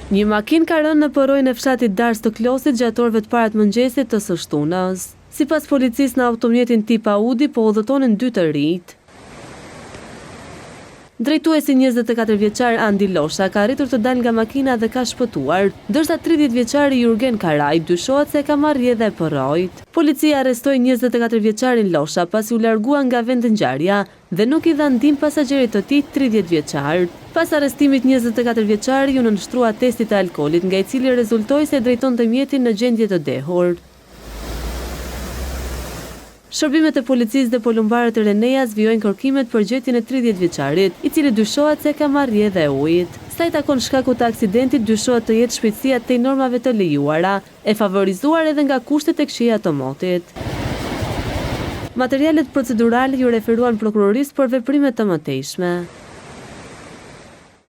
Një makinë ka rënë në përrojën e fshatit Dars të Klosit gjatë orëve të para të mëngjesit të së shtunës. Sipas policisë, në automjetin tip Audi po udhëtonin 2 të rinj. Drejtuesi 24 vjeçar Andi Losha ka arritur të dalë nga makina dhe ka shpëtuar, ndërsa 30 vjeçari Jurgen Karaj dyshohet se ka marrë rrjedhë e përrojt. Policia arrestoi 24 vjeçarin Losha pasi u largua nga vendi ngjarja dhe nuk i dha ndihmë pasagjerit të tij 30 vjeçar. Pas arrestimit 24 vjeçari u nënshtrua testit të alkoolit, nga i cili rezultoi se drejtonte mjetin në gjendje të dehur. Shërbimet e policisë dhe polumbarët e Renejas vijojnë kërkimet për gjetjen e 30 vjeçarit, i cili dyshohet se ka marrë rrjedhë e ujit. Sa i takon shkaku të aksidentit, dyshohet të jetë shpejtësia tej normave të lejuara, e favorizuar edhe nga kushtet e këqija të motit. Materialet procedurale ju referuan prokurorisë për veprimet të mëtejshme.